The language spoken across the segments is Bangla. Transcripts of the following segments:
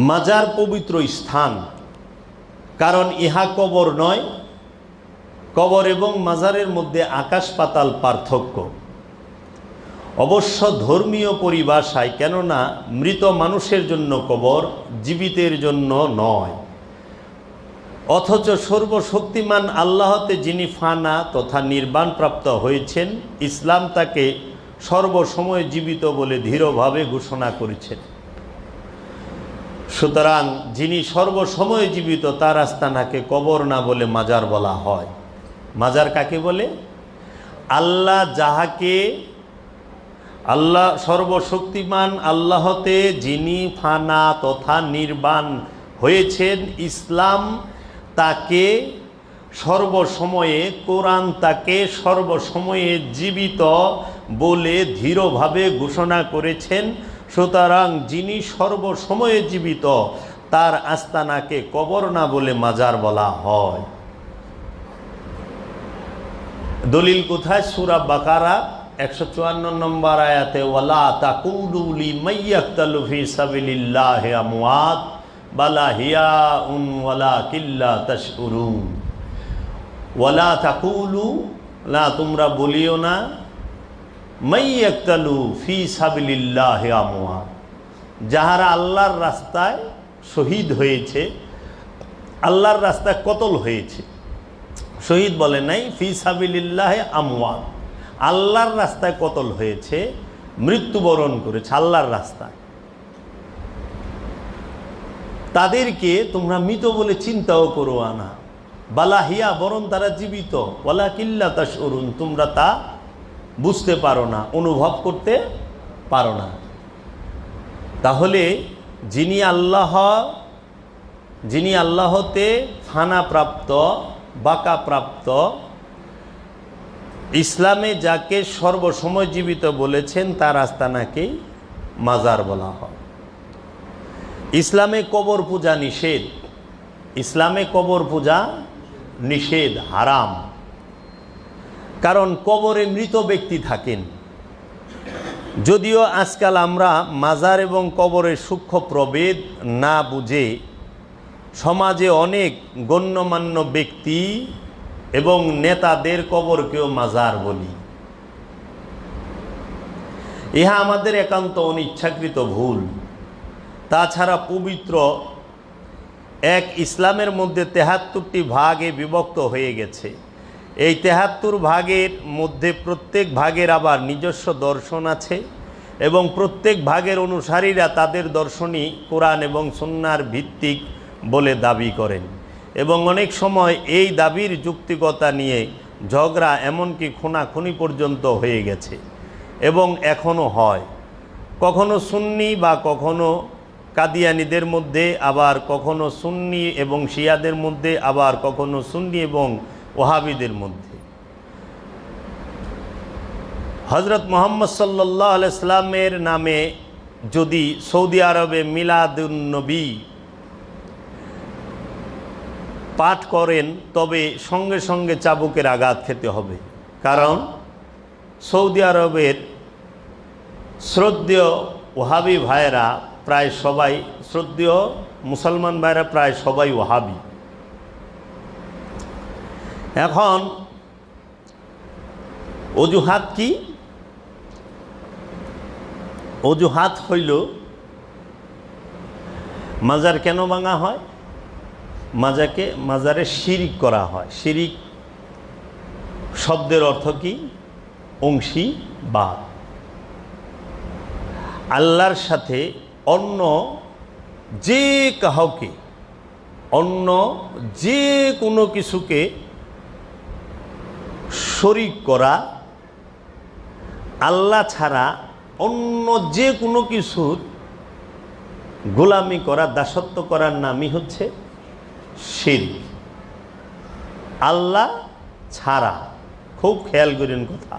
মাজার পবিত্র স্থান, কারণ ইহা কবর নয়। কবর এবং মাজারের মধ্যে আকাশ পাতাল পার্থক্য, অবশ্য ধর্মীয় পরিভাষায়, কেননা মৃত মানুষের জন্য কবর, জীবিতের জন্য নয়। অথচ সর্বশক্তিমান আল্লাহতে যিনি ফানা তথা নির্বাণপ্রাপ্ত হয়েছেন, ইসলাম তাকে সর্বসময় জীবিত বলে দৃঢ়ভাবে ঘোষণা করেছেন। সুতরাং যিনি সর্বসময় জীবিত, তার আস্তানাকে কবর না বলে মাজার বলা হয়। মাজার কাকে বলে? আল্লাহ সর্বশক্তিমান আল্লাহতে যিনি ফানা তথা নির্বাণ হয়েছেন, ইসলাম তাকে সর্বসময়ে, কোরআন তাকে সর্বসময়ে জীবিত বলে দৃঢ়ভাবে ঘোষণা করেছেন। সুতরাং যিনি সর্বসময়ে জীবিত, তার আস্তানাকে কবর না বলে মাজার বলা হয়। দলিল কোথায়? সূরা বাকারা 154 নম্বর আয়াতে, ওয়ালা তাকুলু লিমান ইয়াকতালু ফি সাবিলিল্লাহি আমওয়াত বাল আহইয়াউন ওয়ালাকিন লা তাশউরুন। ওয়ালা তাকুলু, না তোমরা বলিও না, মান ইয়াকতালু ফি সাবিলিল্লাহি আমওয়াত, যাহারা আল্লাহর রাস্তায় শহীদ হয়েছে, আল্লাহর রাস্তায় কতল হয়েছে। শহীদ বলে নাই, ফি সাবিলিল্লাহি আমওয়াত, আল্লাহর রাস্তায় কতল হয়েছে, মৃত্যুবরণ করেছে আল্লাহর রাস্তায়, তাদেরকে তোমরা মৃত বলে চিন্তাও করো না। বালাহিয়া, বরং তারা জীবিত, ওয়ালাকিন লা তাশউরুন, তোমরা তা বুঝতে পারো না, অনুভব করতে পারো না। তাহলে যিনি আল্লাহতে ফানাপ্রাপ্ত, বাকাপ্রাপ্ত, ইসলামে যাকে সর্বসময় জীবিত বলেছেন, তার আস্তানাকেই মাজার বলা হয়। ইসলামে কবর পূজা নিষেধ, ইসলামে কবর পূজা নিষেধ, হারাম। কারণ কবরে মৃত ব্যক্তি থাকেন। যদিও আজকাল আমরা মাজার এবং কবরের সূক্ষ্ম প্রভেদ না বুঝে সমাজে অনেক গণ্যমান্য ব্যক্তি এবং নেতাদের কবরকেও মাজার বলি। ইহা আমাদের একান্ত অনিচ্ছাকৃত ভুল। তাছাড়া পবিত্র এক ইসলামের মধ্যে 73টি ভাগে বিভক্ত হয়ে গেছে। এই 73 ভাগের মধ্যে প্রত্যেক ভাগের আবার নিজস্ব দর্শন আছে এবং প্রত্যেক ভাগের অনুসারীরা তাদের দর্শনই কোরআন এবং সুন্নাহর ভিত্তিক বলে দাবি করেন এবং অনেক সময় এই দাবির যুক্তিকতা নিয়ে ঝগড়া, এমনকি খুনাখুনি পর্যন্ত হয়ে গেছে এবং এখনও হয়। কখনো সুন্নি বা কখনো কাদিয়ানীদের মধ্যে, আবার কখনো সুন্নি এবং শিয়াদের মধ্যে, আবার কখনো সুন্নি এবং ওহাবিদের মধ্যে। হযরত মুহাম্মদ সাল্লাল্লাহু আলাইহি সাল্লামের নামে যদি সৌদি আরবে মিলাদুন নবী পাঠ করেন, তবে সঙ্গে সঙ্গে চাবুকের আঘাত খেতে হবে। কারণ সৌদি আরবের শ্রদ্ধেয় ওহাবি ভাইয়েরা প্রায় সবাই, শ্রদ্ধেয় মুসলমান ভাইয়েরা প্রায় সবাই ওহাবি। এখন অজুহাত কি? অজুহাত হইল, মাজার কেন ভাঙা হয়? মাজারে শিরিক করা হয়। শিরিক শব্দের অর্থ কি? অংশীবাদ। আল্লাহর সাথে অন্য যে কাউকে, অন্য যে কোনো কিছুকে শরিক করা, আল্লাহ ছাড়া অন্য যে কোনো কিছুর গোলামি করা, দাসত্ব করার নামই হচ্ছে শিরক। আল্লাহ ছাড়া, খুব খেয়াল করেন কথা।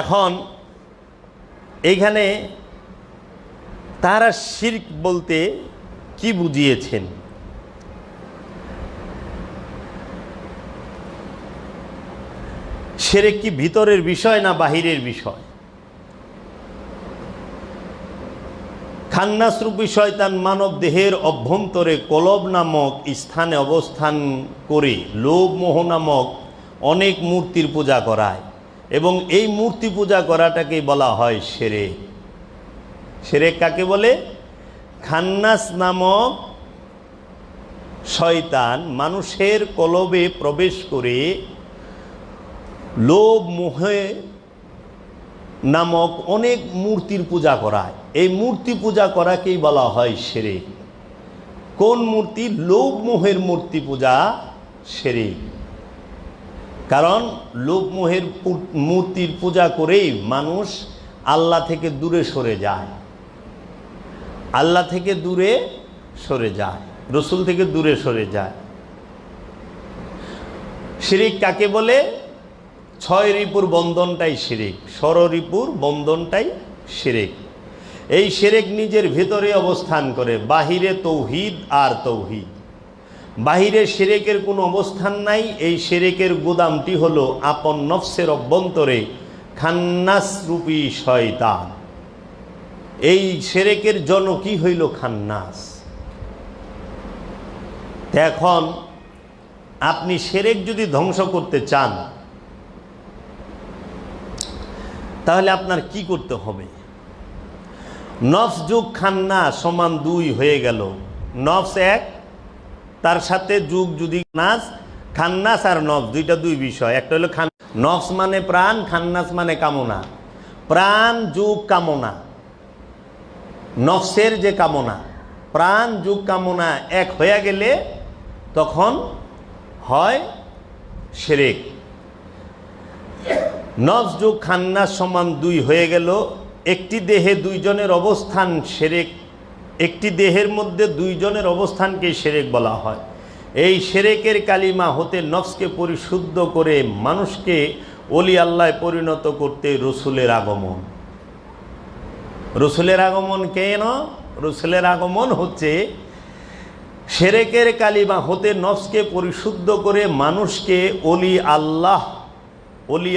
এখন এইখানে তারা শিরক বলতে কি বুঝিয়েছেন? শিরক কি ভিতরের বিষয় না বাহিরের বিষয়? খান্নাস রূপী শয়তান মানব দেহের অভ্যন্তরে কলব নামক স্থানে অবস্থান করে লোভ মোহ নামক অনেক মূর্তির পূজা করায় এবং এই মূর্তি পূজা করাটাকে বলা হয় শিরক। শিরক কাকে বলে? খান্নাস নামক শয়তান মানুষের কলবে প্রবেশ করে লোভ মোহে নামক অনেক মূর্তির পূজা করায়। এই মূর্তি পূজা করাকেই বলা হয় শিরক। কোন মূর্তি? লোভ মোহের মূর্তি পূজা শিরক। কারণ লোভ মোহের মূর্তির পূজা করেই মানুষ আল্লাহ থেকে দূরে সরে যায়, আল্লাহ থেকে দূরে সরে যায়, রসুল থেকে দূরে সরে যায়। শিরক কাকে বলে? ছয় রিপুর বন্ধনটাই শিরক, ষড়রিপুর বন্ধনটাই শিরক। এই শিরক নিজের ভেতরে অবস্থান করে, বাহিরে তৌহিদ আর তৌহিদ। বাহিরে শিরকের কোনো অবস্থান নাই। এই শিরকের গোদামটি হলো আপন নফসের অভ্যন্তরে খান্নাস রূপী শয়তান। এই শিরকের জনকই হইল খান্নাস। এখন আপনি শিরক যদি ধ্বংস করতে চান তাহলে আপনার কি করতে হবে? নফস যুগ খান্নাস সমান 2 হয়ে গেল। নফস 1, তার সাথে যুগ যদি নাস, খান্নাস আর নফস দুইটা দুই বিষয়। একটা হলো নফস মানে প্রাণ, খান্নাস মানে কামনা। প্রাণ যুগ কামনা, নফসের যে কামনা, প্রাণ যুগ কামনা এক হয়ে গেলে তখন হয় শিরক। নফস যুগ খান্নাস সমান 2 হয়ে গেল। একটি দেহে দুইজনের অবস্থান শিরক। একটি দেহের মধ্যে দুইজনের অবস্থানকে শিরক বলা হয়। এই শিরকের কালিমা হতে নফসকে পরিশুদ্ধ করে মানুষকে ওলি আল্লাহ পরিণত করতে রসুলের আগমন। রসুলের আগমন কেন? রসুলের আগমন হচ্ছে শিরকের কালিমা হতে নফসকে পরিশুদ্ধ করে মানুষকে ওলি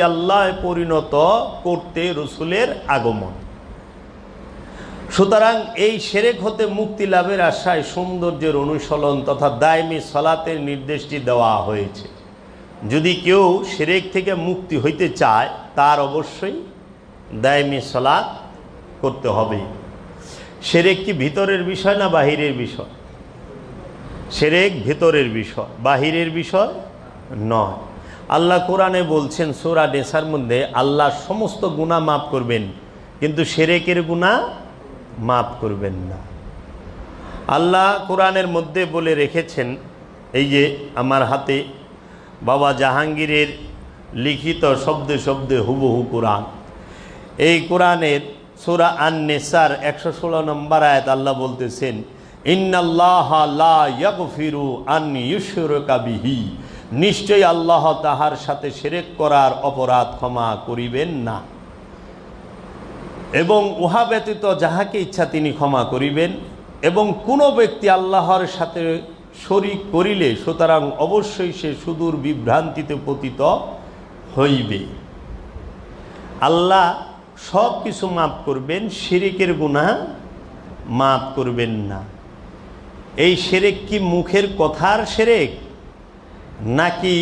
আল্লাহ পরিণত করতে রসুলের আগমন। সুতরাং এই শিরক হতে মুক্তি লাভের আশায় সৌন্দর্যের অনুশীলন তথা দায়মি সালাতের নির্দেশটি দেওয়া হয়েছে। যদি কেউ শিরক থেকে মুক্তি হইতে চায় তার অবশ্যই দায়মি সালাত করতে হবে। শিরক কি ভিতরের বিষয় না বাহিরের বিষয়? শিরক ভিতরের বিষয়, বাহিরের বিষয় নয়। আল্লাহ কোরআনে বলছেন সূরা নিসার মধ্যে আল্লাহ সমস্ত গুনাহ মাফ করবেন, কিন্তু শিরকের গুনাহ মাফ করবেন না। আল্লাহ কোরআনের মধ্যে বলে রেখেছেন, এই যে আমার হাতে বাবা জাহাঙ্গীরের লিখিত শব্দে শব্দে হুবহু কোরআন, এই কোরআনের সূরা আন-নিসার 116 নম্বর আয়াত আল্লাহ বলতেছেন, ইন্নাল্লাহা লা ইয়াগফিরু আন ইউশরাকা বিহি, নিশ্চয়ই আল্লাহ তাহার সাথে শিরক করার অপরাধ ক্ষমা করিবেন না, এবং উহা ব্যতীত যাহাকে ইচ্ছা তিনি ক্ষমা করিবেন। এবং কোনো ব্যক্তি আল্লাহর সাথে শরীক করিলে সুতরাং অবশ্যই সে সুদূর বিভ্রান্তিতে পতিত হইবে। আল্লাহ সব কিছু মাফ করবেন, শিরকের গুনাহ মাফ করবেন না। এই শিরক কি মুখের কথার শিরক নাকি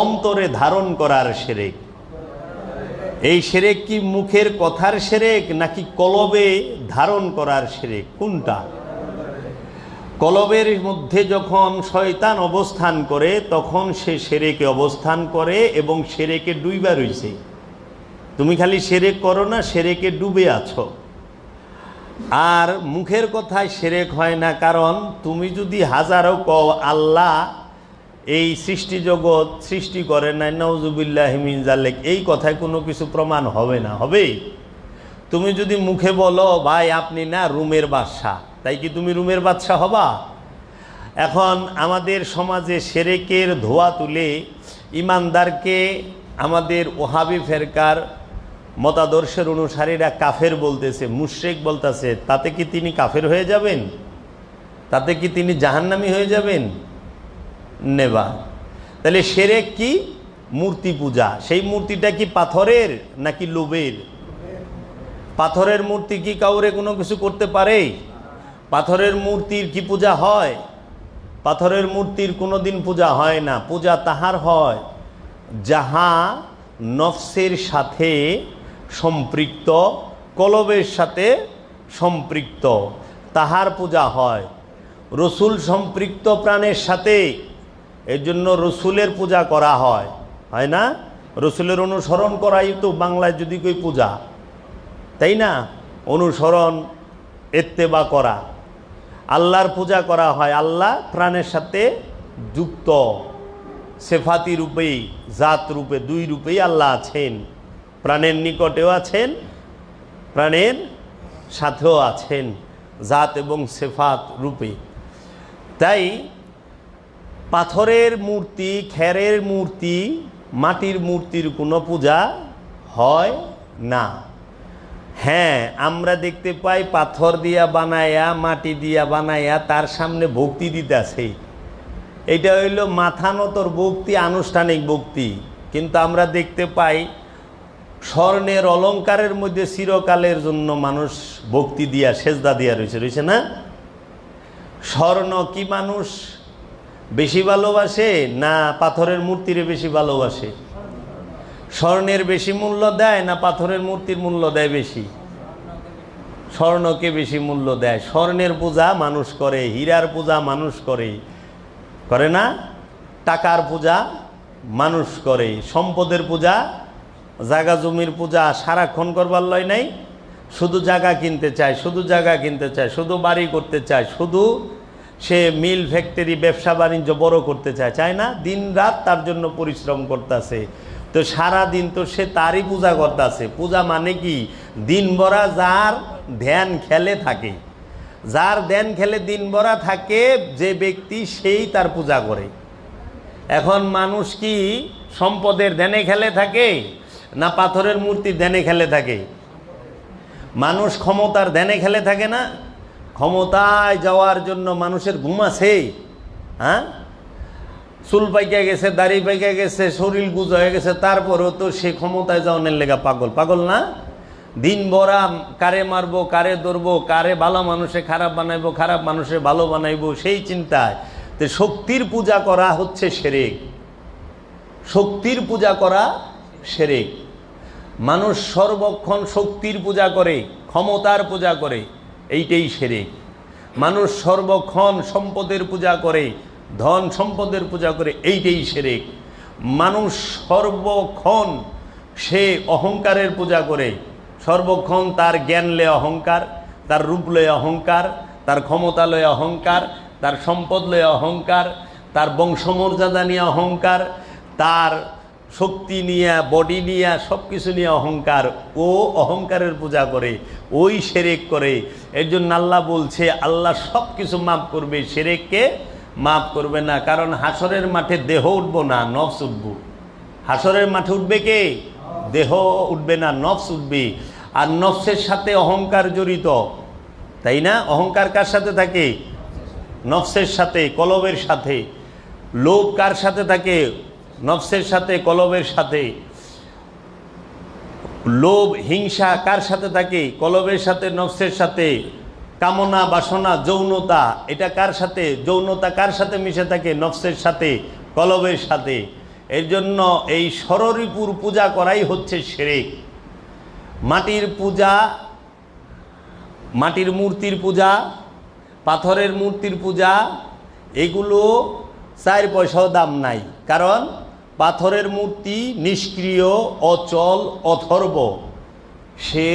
অন্তরে ধারণ করার শিরক? এই শিরক কি মুখের কথার শিরক নাকি কলবে ধারণ করার শিরক? কোনটা? কলবের মধ্যে যখন শয়তান অবস্থান করে তখন সে শিরকে অবস্থান করে এবং শিরকে ডুইবা রইছে। তুমি খালি শিরক করো না, শিরকে ডুবে আছো। আর মুখের কথায় শিরক হয় না, কারণ তুমি যদি হাজারো কও আল্লাহ এই সৃষ্টি জগৎ সৃষ্টি করে নাই, নাউজুবিল্লাহি মিন যালিক, এই কথায় কোনো কিছু প্রমাণ হবে না। হবে? তুমি যদি মুখে বলো ভাই আপনি না রুমের বাদশাহ, তাই কি তুমি রুমের বাদশাহ হবা? এখন আমাদের সমাজে শিরকের ধোয়া তুলে ইমানদারকে আমাদের ওহাবি ফেরকার মতাদর্শের অনুসারীরা কাফের বলতেছে, মুশরিক বলতেছে। তাতে কি তিনি কাফের হয়ে যাবেন? তাতে কি তিনি জাহান্নামী হয়ে যাবেন? নেবা। তাহলে শিরক কি? মূর্তি পূজা। সেই মূর্তিটা কি পাথরের নাকি লোভের? পাথরের মূর্তি কি কাউরে কোনো কিছু করতে পারে? পাথরের মূর্তির কি পূজা হয়? পাথরের মূর্তির কোনোদিন পূজা হয় না। পূজা তাহার হয় যাহা নফসের সাথে সম্পৃক্ত, কলবের সাথে সম্পৃক্ত, তাহার পূজা হয়। রসুল সম্পৃক্ত প্রাণের সাথে, এর জন্য রসুলের পূজা করা হয়, হয় না? রসুলের অনুসরণ করাই তো বাংলায় যদি কই পূজা, তাই না? অনুসরণ, ইত্তেবা করা। আল্লাহর পূজা করা হয়, আল্লাহ প্রাণের সাথে যুক্ত, সেফাতি রূপেই, জাত রূপে, দুই রূপেই আল্লাহ আছেন। প্রাণের নিকটেও আছেন, প্রাণের সাথেও আছেন, জাত এবং সেফাত রূপে। তাই পাথরের মূর্তি, খেরের মূর্তি, মাটির মূর্তির কোনো পূজা হয় না। হ্যাঁ, আমরা দেখতে পাই পাথর দিয়া বানায়া, মাটি দিয়া বানায়া তার সামনে ভক্তি দিতেছে। এটা হইল মাথা নতর ভক্তি, আনুষ্ঠানিক ভক্তি। কিন্তু আমরা দেখতে পাই স্বর্ণের অলঙ্কারের মধ্যে চিরকালের জন্য মানুষ ভক্তি দিয়া, সেজদা দিয়া রয়েছে না? স্বর্ণ কি মানুষ বেশি ভালোবাসে না পাথরের মূর্তিরে বেশি ভালোবাসে? স্বর্ণের বেশি মূল্য দেয় না পাথরের মূর্তির মূল্য দেয় বেশি? স্বর্ণকে বেশি মূল্য দেয়। স্বর্ণের পূজা মানুষ করে, হীরার পূজা মানুষ করে, করে না? টাকার পূজা মানুষ করে, সম্পদের পূজা, জাগা জমির পূজা সারাক্ষণ করবার লয় নাই। শুধু জায়গা কিনতে চায়, শুধু জায়গা কিনতে চায়, শুধু বাড়ি করতে চায়, শুধু সে মিল ফ্যাক্টরি ব্যবসা বাণিজ্য বড় করতে চায়, চায় না? দিন রাত তার জন্য পরিশ্রম করতেছে। তো সারা দিন তো সে তারই পূজা করতেছে। পূজা মানে কি? দিন ভরা যার ধ্যান খেলে থাকে, যার ধ্যান খেলে দিন ভরা থাকে যে ব্যক্তি, সেই তার পূজা করে। এখন মানুষ কি সম্পদের ধ্যানে খেলে থাকে না পাথরের মূর্তির ধ্যানে খেলে থাকে? মানুষ ক্ষমতার ধ্যানে খেলে থাকে না? ক্ষমতায় যাওয়ার জন্য মানুষের ঘুম আছে? হ্যাঁ, চুল পাইকা গেছে, দাড়ি পাইকা গেছে, শরীর গুজ হয়ে গেছে, তারপরেও তো সে ক্ষমতায় যাওয়ার লেগা পাগল, পাগল না? দিন ভরা কারে মারবো, কারে ধরবো, কারে ভালো মানুষে খারাপ বানাইবো, খারাপ মানুষে ভালো বানাইবো, সেই চিন্তায়। তো শক্তির পূজা করা হচ্ছে শিরক, শক্তির পূজা করা শিরক। মানুষ সর্বক্ষণ শক্তির পূজা করে, ক্ষমতার পূজা করে, এইটাই শিরক। মানুষ সর্বক্ষণ সম্পদের পূজা করে, ধন সম্পদের পূজা করে, এইটাই শিরক। মানুষ সর্বক্ষণ সে অহংকারের পূজা করে, সর্বক্ষণ তার জ্ঞান লয়ে অহংকার, তার রূপ লয়ে অহংকার, তার ক্ষমতা লয়ে অহংকার, তার সম্পদ লয়ে অহংকার, তার বংশমর্যাদা নিয়ে অহংকার, তার শক্তি নিয়ে, বডি নিয়ে, সব কিছু নিয়ে অহংকার। ও অহংকারের পূজা করে, ওই শিরক করে। এর জন্য আল্লাহ বলছে আল্লাহ সব কিছু মাফ করবে, শিরককে মাফ করবে না। কারণ হাসরের মাঠে দেহ উঠব না, নফস উঠব। হাসরের মাঠে উঠবে কে? দেহ উঠবে না, নফস উঠবে। আর নফসের সাথে অহংকার জড়িত, তাই না? অহংকার কার সাথে থাকে? নফসের সাথে, কলবের সাথে। লোভ কার সাথে থাকে? নফসের সাথে, কলবের সাথে। লোভ, হিংসা কার সাথে থাকে? কলবের সাথে, নফসের সাথে। কামনা, বাসনা, যৌনতা, এটা কার সাথে? যৌনতা কার সাথে মিশে থাকে? নফসের সাথে, কলবের সাথে। এর জন্য এই ষড়রিপুর পূজা করাই হচ্ছে শিরক। মাটির পূজা, মাটির মূর্তির পূজা, পাথরের মূর্তির পূজা, এগুলো 4 পয়সাও দাম নাই। কারণ পাথরের মূর্তি নিষ্ক্রিয়, অচল, অথর্ব। সে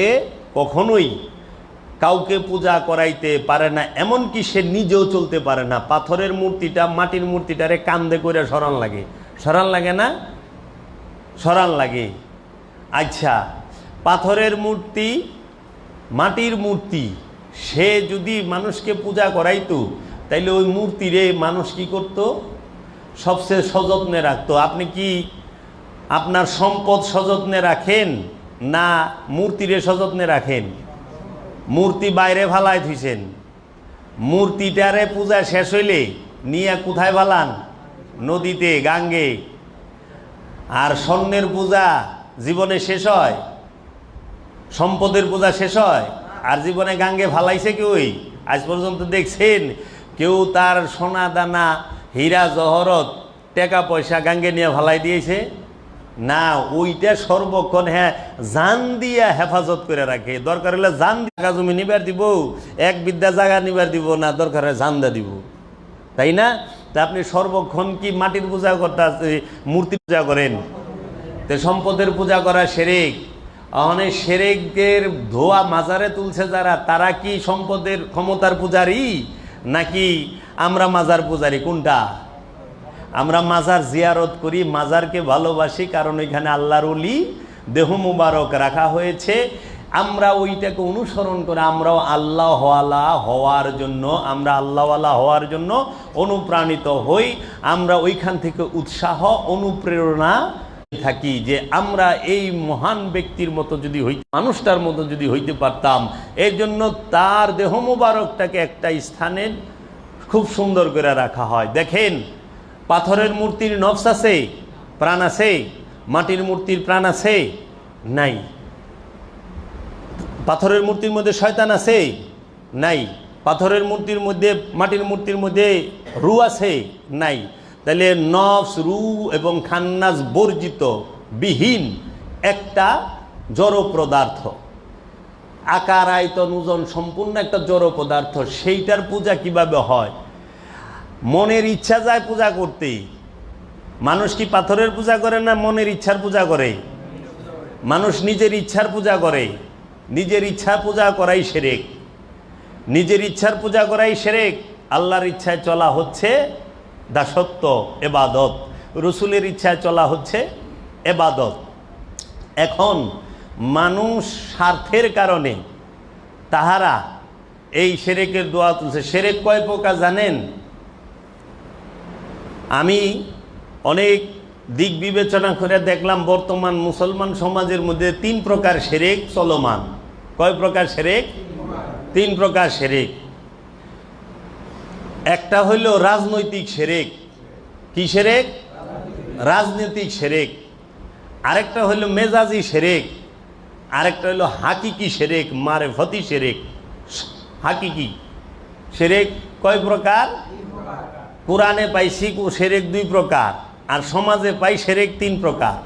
কখনোই কাউকে পূজা করাইতে পারে না, এমনকি সে নিজেও চলতে পারে না। পাথরের মূর্তিটা, মাটির মূর্তিটারে কান্দে করে সরান লাগে, সরান লাগে না? সরান লাগে। আচ্ছা, পাথরের মূর্তি, মাটির মূর্তি, সে যদি মানুষকে পূজা করাইতো, তাইলে ওই মূর্তিরে মানুষ কি করত? সবচেয়ে সযত্নে রাখতো। আপনি কি আপনার সম্পদ সযত্নে রাখেন না মূর্তিরে সযত্নে রাখেন? মূর্তি বাইরে ফালাই থুইছেন, মূর্তিটারে পূজা শেষ হইলে নিয়ে কোথায় ফালান? নদীতে, গাঙ্গে। আর স্বর্ণের পূজা জীবনে শেষ হয়? সম্পদের পূজা শেষ হয়? আর জীবনে গাঙ্গে ফালাইছে কি? ওই আজ পর্যন্ত দেখছেন কেউ তার সোনা দানা হীরা জহরত টাকা পয়সা গাঙ্গে নিয়ে ভালাই দিয়েছে? না, ওইটা সর্বক্ষণ জান দিয়া হেফাজত করে রাখে। দরকার হলে জান জায়গা জমি নিবার দিব, এক বিদ্যা জায়গা নিবার দিব না, দরকার হয় জান্দা দিব, তাই না? তা আপনি সর্বক্ষণ কি মাটির পূজা করতে মূর্তি পূজা করেন? তো সম্পদের পূজা করা শিরক। অনেক শিরকের ধোয়া মাজারে তুলছে যারা, তারা কি সম্পদের ক্ষমতার পূজারি নাকি আমরা মাজার পূজারি? কোনটা? আমরা মাজার জিয়ারত করি, মাজারকে ভালোবাসি, কারণ এখানে আল্লাহর ওলি দেহ মুবারক রাখা হয়েছে। আমরা ওইটাকে অনুসরণ করে আমরাও আল্লাহওয়ালা হওয়ার জন্য, আমরা আল্লাহওয়ালা হওয়ার জন্য অনুপ্রাণিত হই। আমরা ওইখান থেকে উৎসাহ অনুপ্রেরণা থাকি যে আমরা এই মহান ব্যক্তির মতো যদি মানুষটার মতো যদি হইতে পারতাম। এই জন্য তার দেহ মুবারকটাকে একটা স্থানে খুব সুন্দর করে রাখা হয়। দেখেন, পাথরের মূর্তির নফস আছে, প্রাণ আছে? মাটির মূর্তির প্রাণ আছে? নাই। পাথরের মূর্তির মধ্যে শয়তান আছে? নাই। পাথরের মূর্তির মধ্যে, মাটির মূর্তির মধ্যে রু আছে? নাই। তাহলে নফস, রু এবং খান্নাস বর্জিত বিহীন একটা জড় পদার্থ, আকার আয়তন ওজন সম্পূর্ণ একটা জড় পদার্থ, সেইটার পূজা কিভাবে হয়? মনের ইচ্ছা যায় পূজা করতে। মানুষ কি পাথরের পূজা করে না মনের ইচ্ছার পূজা করে? মানুষ নিজের ইচ্ছার পূজা করে। নিজের ইচ্ছা পূজা করাই শিরক। নিজের ইচ্ছার পূজা করাই শিরক। আল্লাহর ইচ্ছায় চলা হচ্ছে দাসত্ব, এবাদত। রসুলের ইচ্ছায় চলা হচ্ছে এবাদত। এখন মানুষ স্বার্থের কারণে তাহারা এই শিরকের দোয়া তুলছে। শিরক কয় প্রকার জানেন? আমি অনেক দিক বিবেচনা করে দেখলাম বর্তমান মুসলমান সমাজের মধ্যে 3 প্রকার শিরক চলমান। কয় প্রকার শিরক? 3 প্রকার শিরক। একটা হইল রাজনৈতিক শিরক। কি শিরক? রাজনৈতিক শিরক। আরেকটা হইল মেজাজি শিরক। আরেকটা হইল হাকিকি শিরক, মারেফতি শিরক। হাকিকি শিরক কয় প্রকার? কোরআনে পাইছি শিরক 2 প্রকার, আর সমাজে পাই শিরক 3 প্রকার।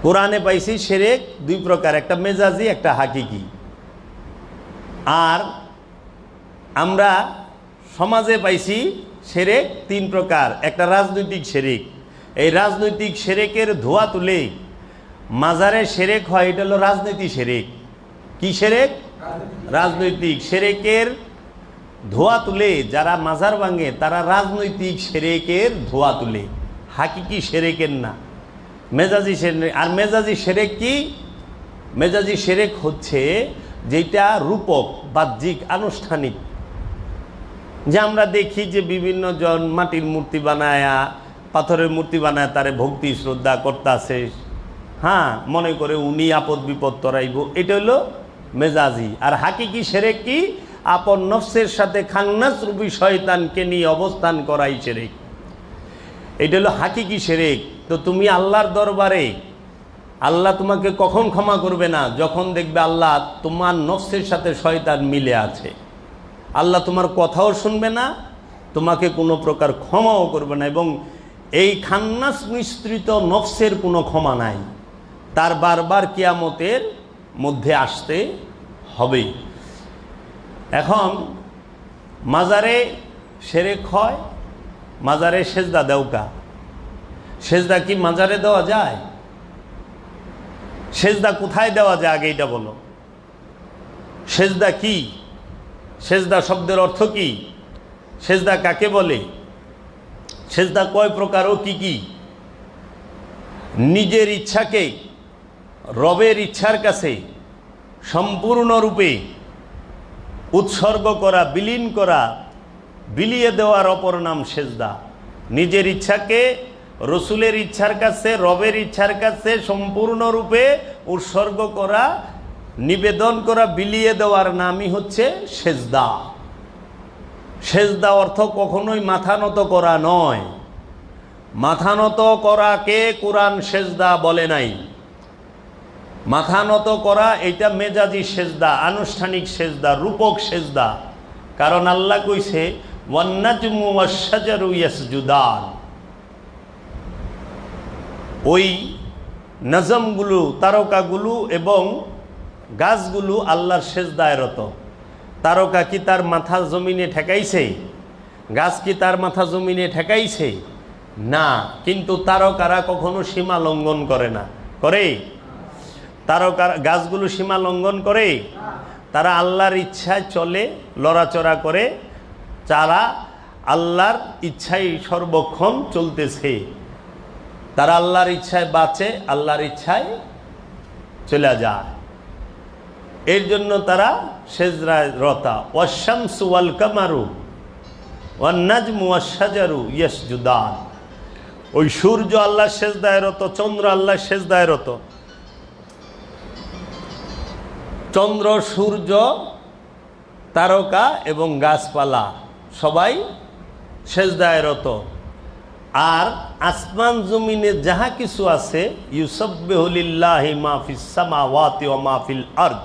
কোরআনে পাইছি শিরক 2 প্রকার, একটা মেজাজি, একটা হাকিকি। আর আমরা সমাজে পাইছি শিরক 3 প্রকার, একটা রাজনৈতিক শিরক। এই রাজনৈতিক শিরকের ধোয়া তুলে মাজারে শিরক হয়, এটা হলো রাজনৈতিক শিরক। কি শিরক? রাজনৈতিক শিরকের ধোয়া তুলে যারা মাজার ভাঙে তারা রাজনৈতিক শিরকের ধোয়া তুলে, হাকিকি শিরকের না, মেজাজি শিরক। আর মেজাজি শিরক কি? মেজাজি শিরক হচ্ছে যেটা রূপক, বাহ্যিক, আনুষ্ঠানিক। যে আমরা দেখি যে বিভিন্ন জন মাটির মূর্তি বানায়া, পাথরের মূর্তি বানায় তারে ভক্তি শ্রদ্ধা করতেছে, মনে করে উনি আপদ বিপদ তরাইব। এটা হলো মেজাজি। আর হাকিকি শিরক কি? আপন নফসের সাথে খান্নাস রূপী শয়তানকে নিয়ে অবস্থান করাই শিরক। এটা হলো হাকিকি শিরক। তো তুমি আল্লাহর দরবারে, আল্লাহ তোমাকে কখন ক্ষমা করবে না? যখন দেখবে আল্লাহ তোমার নফসের সাথে শয়তান মিলে আছে। আল্লাহ তোমার কথাও শুনবে না, তোমাকে কোনো প্রকার ক্ষমাও করবে না। এবং এই খান্নাস মিশ্রিত নফসের কোনো ক্ষমা নাই, তার বারবার কিয়ামতের মধ্যে আসতে হবে। এখন মাজারে শিরক হয়, মাজারে সেজদা দেওকা। সেজদা কি মাজারে দেওয়া যায়? সেজদা কোথায় দেওয়া যায় আগে এটা বলো। সেজদা কি? সেজদা শব্দের অর্থ কি? সেজদা কাকে বলে? সেজদা কয় প্রকার ও কি কি? নিজের ইচ্ছাকে রবের ইচ্ছার কাছে সম্পূর্ণরূপে উৎসর্গ করা, বিলীন করা, বিলিয়ে দেওয়ার অপর নাম সেজদা। নিজের ইচ্ছাকে রসুলের ইচ্ছার কাছে, রবের ইচ্ছার কাছে সম্পূর্ণরূপে উৎসর্গ করা, নিবেদন করা, বিলিয়ে দেওয়ার নামই হচ্ছে সেজদা। সেজদা অর্থ কখনোই মাথা নত করা নয়। মাথা নত করাকে কোরআন সেজদা বলে নাই। মাথা নত করা এটা মেজাজি সেজদা, আনুষ্ঠানিক সেজদা, রূপক সেজদা। কারণ আল্লাহ কইছে ওয়ান্নাজমু ওয়াশ-শাজারু ইয়াসজুদান, ওই নজমগুলো, তারকাগুলো এবং গাছগুলো আল্লাহর সেজদায় রত। তারকা কি তার মাথা জমিনে ঠেকাইছে? গাছ কি তার মাথা জমিনে ঠেকাইছে? না। কিন্তু তারকারা কখনো সীমা লঙ্ঘন করে না, করে? তারকা গাছগুলো সীমা লঙ্ঘন করে? তারা আল্লাহর ইচ্ছায় চলে, লড়াচড়া করে, তারা আল্লাহর ইচ্ছায় সর্বক্ষণ চলতেছে। তারা আল্লাহর ইচ্ছায় বাঁচে, আল্লাহর ইচ্ছায় চলে যায়। এর জন্য তারা সেজদায় রতা। ওয়াশ-শামসু ওয়াল কামারু ওয়ান নাজমু ওয়াশ-শাজারু ইয়াসজুদান, ওই সূর্য আল্লাহর সেজদায় রত, চন্দ্র আল্লাহর সেজদায় রত। চন্দ্র, সূর্য, তারকা এবং গাছপালা সবাই সেজদায় রত। আর আসমান জমিনে যাহা কিছু আছে, ইউসাব্বিহু লিল্লাহি মা ফিস সামাওয়াতি ওয়া মা ফিল আরদ,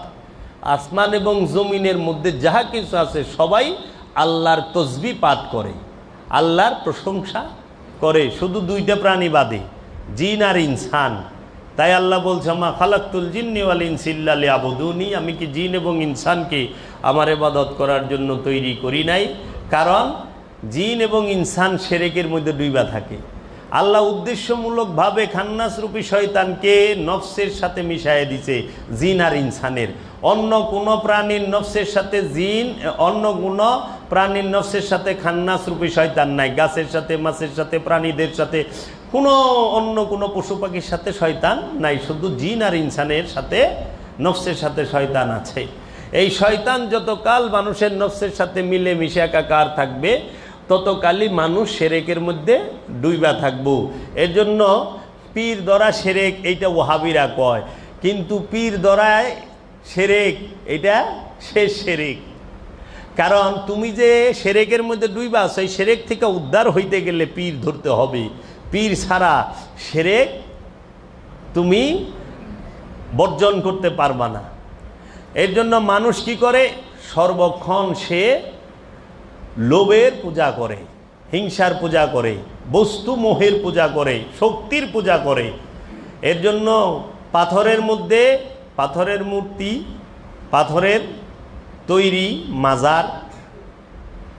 আসমান এবং জমিনের মধ্যে যাহা কিছু আছে সবাই আল্লাহর তসবিহ পাঠ করে, আল্লাহর প্রশংসা করে। শুধু দুইটা প্রাণী বাদে, জিন আর ইনসান। তাই আল্লাহ বলছে মা খালাকতুল জিন্নি ওয়াল ইনসা ইল্লা লিয়াবুদুনি, আমি কি জিন এবং ইনসানকে আমার ইবাদত করার জন্য তৈরি করি নাই। কারণ জিন এবং ইনসান শিরকের মধ্যে ডুইবা থাকে। আল্লাহ উদ্দেশ্যমূলকভাবে খান্নাস রূপী শয়তানকে নফসের সাথে মিশাইয়ে দিছে, জিন আর ইনসানের। অন্য কোনো প্রাণীর নফসের সাথে জিন, অন্য কোনো প্রাণীর নফসের সাথে খান্নাস রূপী শয়তান নাই। গাছের সাথে, মাছের সাথে, প্রাণীদের সাথে, কোনো অন্য কোনো পশু পাখির সাথে শয়তান নাই। শুধু জিন আর ইনসানের সাথে, নফসের সাথে শয়তান আছে। এই শয়তান যতকাল মানুষের নফসের সাথে মিলে মিশে একাকার থাকবে, ততকালই মানুষ শিরকের মধ্যে ডুইবা থাকবো। এর জন্য পীর ধরা শিরক এইটা ওয়াহাবিরা কয়, কিন্তু পীর ধরায় শিরক এটা শেষ শিরক। কারণ তুমি যে শিরকের মধ্যে ডুইবা, সেই শিরক থেকে উদ্ধার হইতে গেলে পীর ধরতে হবে। পীর ছাড়া শিরক তুমি বর্জন করতে পারবা না। এর জন্য মানুষ কি করে? সর্বক্ষণ সে লোভের পূজা করে, হিংসার পূজা করে, বস্তু মোহের পূজা করে, শক্তির পূজা করে। এর জন্য পাথরের মধ্যে পাথরের মূর্তি, পাথরের তৈরি মাজার,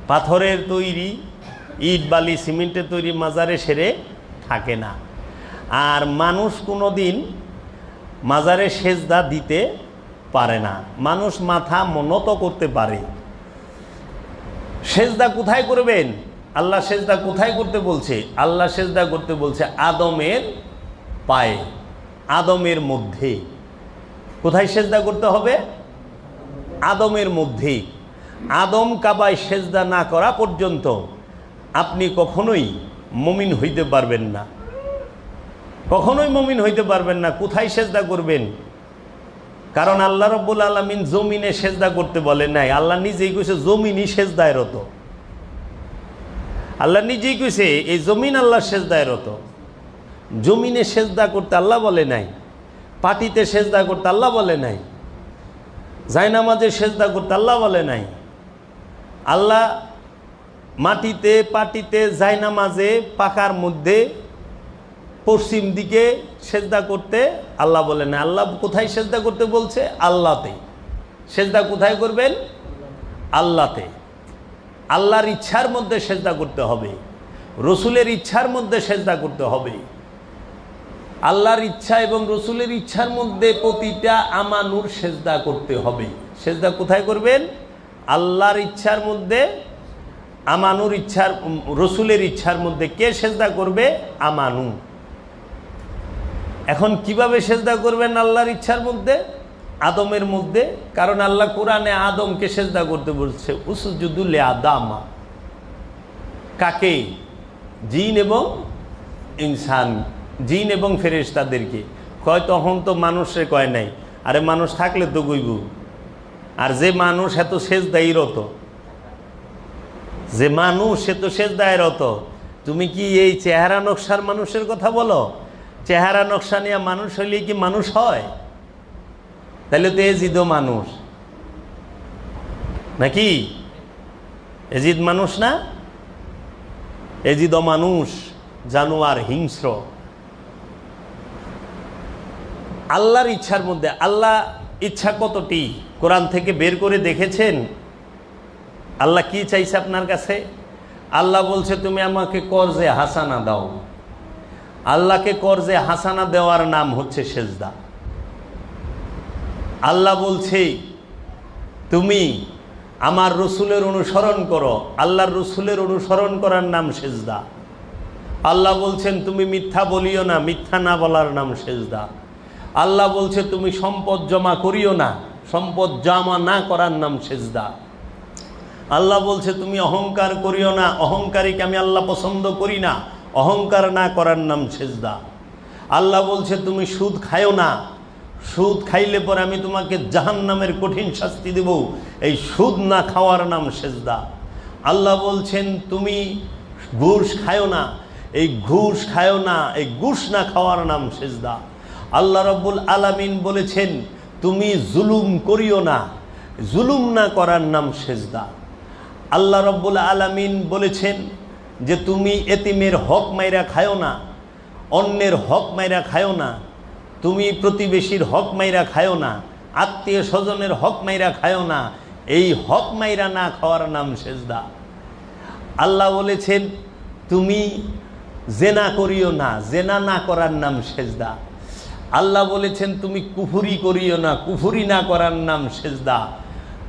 পাথরের তৈরি ইট বালি সিমেন্টের তৈরি মাজারে সেরে থাকে না। আর মানুষ কোনো দিন মাজারে সেজদা দিতে পারে না। মানুষ মাথা নত করতে পারে। সেজদা কোথায় করবেন? আল্লাহ সেজদা কোথায় করতে বলছে? আল্লাহ সেজদা করতে বলছে আদমের পায়ে, আদমের মধ্যে। কোথায় সেজদা করতে হবে? আদমের মধ্যে। আদম কাবায় সেজদা না করা পর্যন্ত আপনি কখনোই মুমিন হইতে পারবেন না, কখনোই মুমিন হইতে পারবেন না। কোথায় সেজদা করবেন? কারণ আল্লাহ রাব্বুল আলামিন জমিনে সেজদা করতে বলে নাই। আল্লাহ নিজেই কইছে জমিনই সেজদায় রত। আল্লাহ নিজেই কইছে এই জমিন আল্লাহ সেজদায় রত। জমিনে সেজদা করতে আল্লাহ বলে নাই, পাটিতে সেজদা করতে আল্লাহ বলে নাই, জায়নামাজে সেজদা করতে আল্লাহ বলে নাই। আল্লাহ মাটিতে, পাটিতে, জায়নামাজে, পাকার মধ্যে, পশ্চিম দিকে সেজদা করতে আল্লাহ বলে না। আল্লাহ কোথায় সেজদা করতে বলছে? আল্লাহতে। সেজদা কোথায় করবেন? আল্লাহতে। আল্লাহর ইচ্ছার মধ্যে সেজদা করতে হবে, রসুলের ইচ্ছার মধ্যে সেজদা করতে হবে। আল্লাহর ইচ্ছা এবং রসুলের ইচ্ছার মধ্যে প্রতিটা আমানুর সেজদা করতে হবে। সেজদা কোথায় করবেন? আল্লাহর ইচ্ছার মধ্যে, আমানুর ইচ্ছার, রসুলের ইচ্ছার মধ্যে। কে সেজদা করবে? আমানু। এখন কিভাবে সেজদা করবেন আল্লাহর ইচ্ছার মধ্যে? আদমের মধ্যে। কারণ আল্লাহ কোরআনে আদমকে সেজদা করতে বলছে উসজুদু লি আদামা। কাকে? জিন এবং ইনসান, জিন এবং ফেরেশতাদেরকে কয়। তখন তো মানুষে কয় নাই। আরে মানুষ থাকলে তো কইব। আর যে মানুষ এত সেজদাই রত, যে মানুষ সে তো সেজদায় রত। তুমি কি এই চেহারা নকশার মানুষের কথা বলো? চেহারা নকশা নিয়ে মানুষ হইলে কি মানুষ হয়? তাহলে তো এজিদও মানুষ নাকি? এজিদ মানুষ না? এজিদও মানুষ, জানোয়ার, হিংস্র। আল্লাহর ইচ্ছার মধ্যে আল্লাহ ইচ্ছা কতটি কোরআন থেকে বের করে দেখেছেন? আল্লাহ কি চাইছে আপনার কাছে? আল্লাহ বলছে তুমি আমাকে কর্জে হাসানা দাও। আল্লাহকে কর্জে হাসানা দেওয়ার নাম হচ্ছে সেজদা। আল্লাহ বলছে তুমি আমার রসুলের অনুসরণ করো। আল্লাহর রসুলের অনুসরণ করার নাম সেজদা। আল্লাহ বলছেন তুমি মিথ্যা বলিও না, মিথ্যা না বলার নাম সেজদা। আল্লাহ বলছে তুমি সম্পদ জমা করিও না, সম্পদ জমা না করার নাম সেজদা। আল্লাহ বলছে তুমি অহংকার করিও না, অহংকারীকে আমি আল্লাহ পছন্দ করি না, অহংকার না করার নাম সেজদা। আল্লাহ বলছে তুমি সুদ খাইও না, সুদ খাইলে পরে আমি তোমাকে জাহান্নামের কঠিন শাস্তি দেব, এই সুদ না খাওয়ার নাম সেজদা। আল্লাহ বলছেন তুমি ঘুষ খায়ো না, এই ঘুষ খায়ো না, এই ঘুষ না খাওয়ার নাম সেজদা। আল্লাহ রাব্বুল আলামিন বলেছেন তুমি জুলুম করিও না, জুলুম না করার নাম সেজদা। আল্লাহ রাব্বুল আলামিন বলেছেন যে তুমি এতিমের হক মাইরা খায়ো না, অন্যের হক মাইরা খায়ো না, তুমি প্রতিবেশীর হক মাইরা খায়ো না, আত্মীয় স্বজনের হক মাইরা খায়ো না, এই হক মাইরা না খাওয়ার নাম সেজদা। আল্লাহ বলেছেন তুমি জেনা করিও না, জেনা না করার নাম সেজদা। আল্লাহ বলেছেন তুমি কুফরি করিও না, কুফরি না করার নাম সেজদা।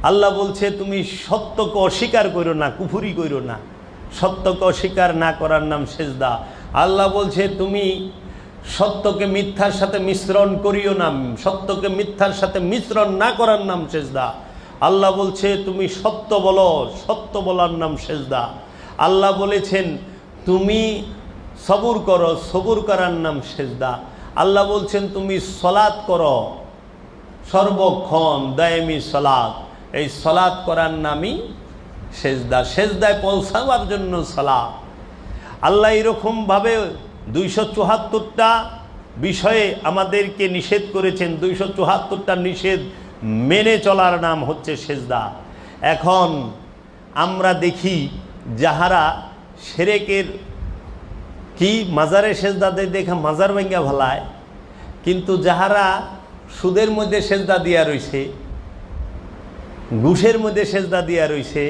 আল্লাহ বলছে তুমি সত্যকে অস্বীকার করো না, কুফরি করো না, সত্যকে অস্বীকার না করার নাম সেজদা। আল্লাহ বলছে তুমি সত্যকে মিথ্যার সাথে মিশ্রণ করিও না, সত্যকে মিথ্যার সাথে মিশ্রণ না করার নাম সেজদা। আল্লাহ বলছে তুমি সত্য বলো, সত্য বলার নাম সেজদা। আল্লাহ বলেছেন তুমি সবুর করো, সবুর করার নাম সেজদা। আল্লাহ বলছেন তুমি সলাৎ করো সর্বক্ষণ, দায়েমি সলাৎ, এই সলাৎ করার নামই সেজদা। সেজদায় পৌঁছাবার জন্য সালাত। আল্লাহ এরকমভাবে 274টা বিষয়ে আমাদেরকে নিষেধ করেছেন, 274টা নিষেধ মেনে চলার নাম হচ্ছে সেজদা। এখন আমরা দেখি যাহারা শিরকের কি মাজারে সেজদা দেখে মাজার ভাঙ্গা ভালায়, কিন্তু যাহারা সুদের মধ্যে সেজদা দিয়া রইছে, ঘুষের মধ্যে সেজদা দিয়া রইছে,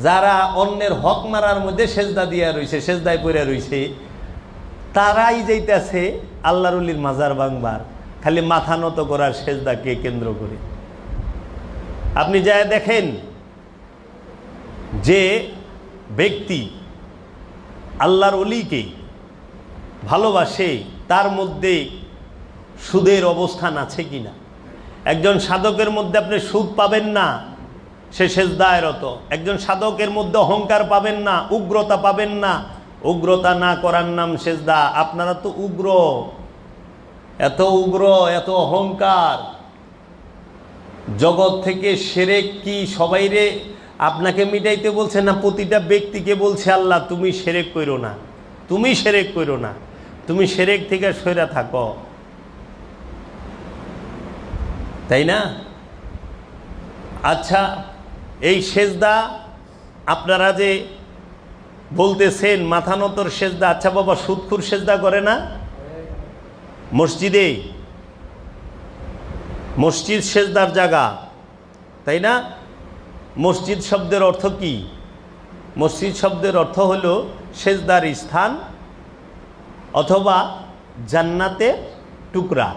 যারা অন্যের হক মারার মধ্যে সেজদা দিয়া রইছে, সেজদায় পড়ে রইছে, তারাই যাইতেছে আল্লাহর ওলির মাজার ভাঙবার, খালি মাথা নত করার সেজদাকে কেন্দ্র করে। আপনি যায় দেখেন যে ব্যক্তি আল্লাহর ওলিকে ভালোবাসে তার মধ্যে সুদের অবস্থান আছে কিনা। একজন সাধকের মধ্যে আপনি সুদ পাবেন না, সে সেজদায় রত। একজন সাধকের মধ্যে অহংকার পাবেন না, উগ্রতা পাবেন না, উগ্রতা না করার নাম সেজদা। আপনারা তো উগ্র, এত উগ্র, এত অহংকার। জগৎ থেকে শিরক কি সবাইরে আপনাকে মিটাইতে বলছে না প্রতিটা ব্যক্তিকে বলছে আল্লাহ তুমি শিরক কইরো না, তুমি শিরক কইরো না, তুমি শিরক থেকে সইরা থাকো, তাই না? আচ্ছা, এই সেজদা আপনারা যে বলতেছেন মাথা নতর সেজদা, আচ্ছা বাবা সুদখুর সেজদা করে না মসজিদে? মসজিদ সেজদার জায়গা, তাই না? মসজিদ শব্দের অর্থ কি? মসজিদ শব্দের অর্থ হলো সেজদার স্থান অথবা জান্নাতের টুকরা।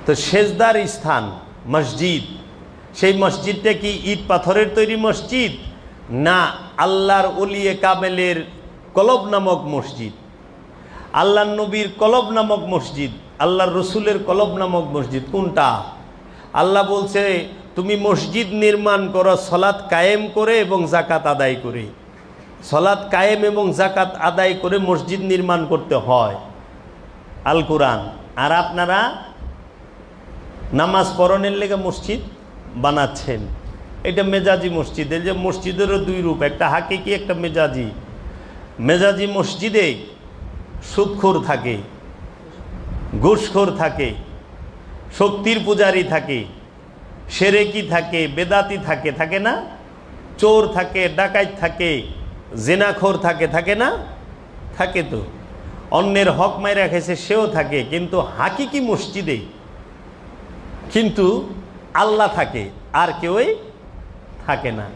তো সেজদার স্থান মসজিদ, সেই মসজিদটা কি ইট পাথরের তৈরি মসজিদ, না আল্লাহর ওলিয়ে কামেলের কলব নামক মসজিদ, আল্লাহর নবীর কলব নামক মসজিদ, আল্লাহর রসুলের কলব নামক মসজিদ? কোনটা? আল্লাহ বলছে তুমি মসজিদ নির্মাণ করো সলাৎ কায়েম করে এবং জাকাত আদায় করে। সলাৎ কায়েম এবং জাকাত আদায় করে মসজিদ নির্মাণ করতে হয়, আল কোরআন। আর আপনারা নামাজ পড়নের লেগে মসজিদ বানাচ্ছেন, এটা মেজাজি মসজিদ। এই যে মসজিদেরও দুই রূপ, একটা হাকিকি একটা মেজাজি। মেজাজি মসজিদে সুদখোর থাকে, ঘুষখোর থাকে, শক্তির পূজারি থাকে, সেরেকি থাকে, বেদাতি থাকে, থাকে না? চোর থাকে, ডাকাত থাকে, জেনাখোর থাকে, থাকে না? থাকে তো। অন্যের হক মাইরা খেয়েছে সেও থাকে, কিন্তু হাকিকি মসজিদে কিন্তু আল্লাহ থাকে, আর কেউই থাকে না।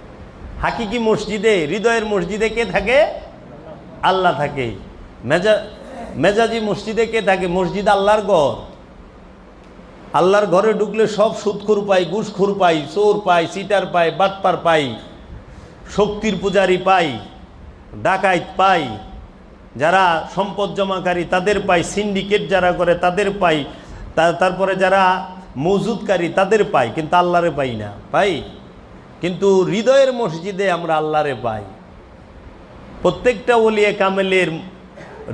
হাকিকি মসজিদে, হৃদয়ের মসজিদে কে থাকে? আল্লাহ থাকে। মেজাজি মসজিদে কে থাকে? মসজিদ আল্লাহর ঘর। আল্লাহর ঘরে ঢুকলে সব সুদখোর পাই, ঘুষখোর পাই, চোর পাই, চিটার পাই, বাটপার পাই, শক্তির পূজারি পাই, ডাকাইত পাই, যারা সম্পদ জমাকারী তাদের পাই, সিন্ডিকেট যারা করে তাদের পাই, তারপরে যারা মজুদকারী তাদের পাই, কিন্তু আল্লাহরে পাই না। পাই কিন্তু হৃদয়ের মসজিদে আমরা আল্লাহরে পাই। প্রত্যেকটা ওলিয়ে কামেলের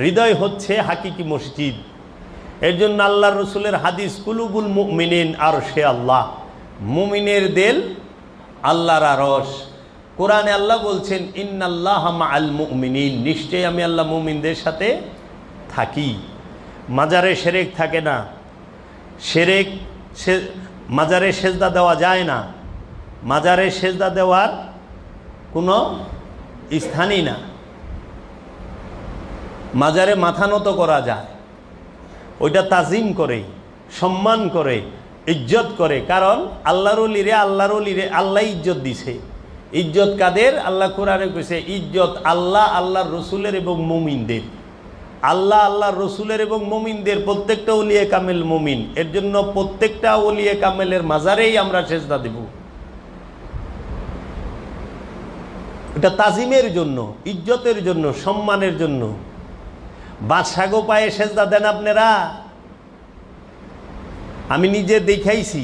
হৃদয় হচ্ছে হাকিকি মসজিদ। এর জন্য আল্লাহর রসুলের হাদিস, কুলুবুল মুমিনিন আরশে আল্লাহ, মুমিনের দিল আল্লাহর আরশ। কোরআনে আল্লাহ বলছেন ইন্নাল্লাহা মাআল মুমিনিন, নিশ্চয়ই আমি আল্লাহ মুমিনদের সাথে থাকি। মাজারে শিরক থাকে না, শিরক মাজারে সেজদা দেওয়া যায় না, মাজারে সেজদা দেওয়ার কোনো স্থানই না। মাজারে মাথা নত করা যায়, ওইটা তাজিম করে, সম্মান করে, ইজ্জত করে, কারণ আল্লাহর ওলিরে আল্লাহ ইজ্জত দিছে। ইজ্জত কাদের? আল্লাহ কোরআনে কইছে ইজ্জত আল্লাহ, আল্লাহর রসুলের এবং মুমিনদের। আল্লাহ, আল্লাহর রসুলের এবং মুমিনদের, প্রত্যেকটা ওলিয়ে কামেল মুমিন। এর জন্য প্রত্যেকটা ওলিয়ে কামেলের মাজারেই আমরা সেজদা দেব। এটা তাজিমের জন্য, ইজ্জতের জন্য, সম্মানের জন্য। বাদশাগো পায়ে সেজদা দেন আপনারা? আমি নিজে দেখাইছি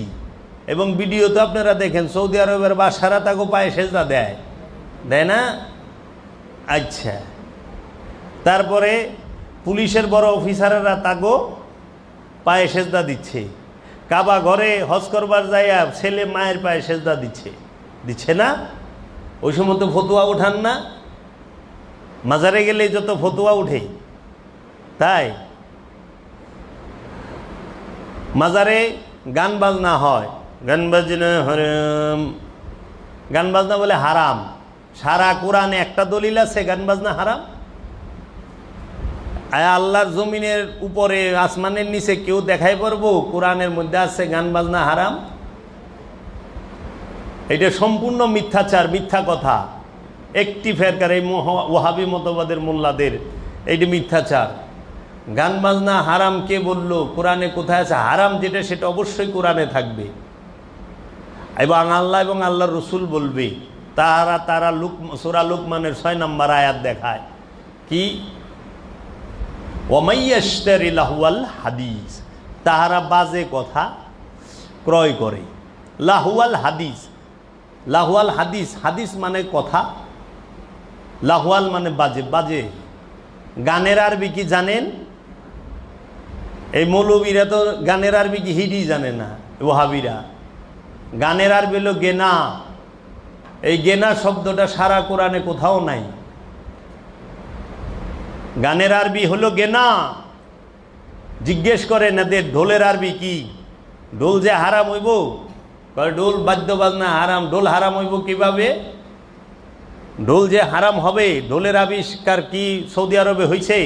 এবং ভিডিও তো আপনারা দেখেন, সৌদি আরবের বাদশারা তাগো পায়ে সেজদা দেয়, দেয় না? আচ্ছা, তারপরে পুলিশের বড় অফিসারেরা তাগো পায়ে সেজদা দিচ্ছে। কাবা ঘরে হজ করবার যাইয়া ছেলে মায়ের পায়ে সেজদা দিচ্ছে, দিচ্ছে না? ওই সময় তো ফতুয়া উঠান না? মাজারে গেলে যত ফতুয়া উঠে, তাই মাজারে গান বাজনা হয়, গান বাজনা হারাম, গান বাজনা বলে হারাম। সারা কোরআনে একটা দলিল আছে গান বাজনা হারাম? আল্লাহর জমিনের উপরে, আসমানের নিচে কেউ দেখাই পারবো কোরআনের মধ্যে আছে গান বাজনা হারাম? এটা সম্পূর্ণ মিথ্যাচার, মিথ্যা কথা। একটি ফেরকার, এই ওয়াহাবি মতবাদের মোল্লাদের, এইটা মিথ্যাচার। গান বাজনা হারাম কে বলল? কোরআনে কোথায় আছে হারাম? যেটা সেটা অবশ্যই কোরআনে থাকবে, এবং আল্লাহ এবং আল্লাহর রসুল বলবে। তারা সূরা লুকমানের 6 নম্বর আয়াত দেখায় কি, ওয়ামাইয়াশতারি লাহুয়াল হাদিস, তাহারা বাজে কথা ক্রয় করে। লাহুয়াল হাদিস, লাহুয়াল হাদিস, হাদিস মানে কথা, লাহুয়াল মানে বাজে। বাজে গানের আরবি কি জানেন? এই মৌলবীরা তো গানের আরবি কি হিডি জানে না, ওয়াহাবিরা। গানের আরবি হলো গেনা। এই গেনা শব্দটা সারা কোরআনে কোথাও নাই। গানের আরবি হলো গেনা। জিজ্ঞেস করেন এদের ঢোলের আরবি কি? ঢোল যে হারাম হইব, ঢোল বাদ্য বাজনা হারাম, ঢোল হারাম হইব কিভাবে? ঢোল যে হারাম হবে, ঢোলের আবিষ্কার কি সৌদি আরবে হয়েছে?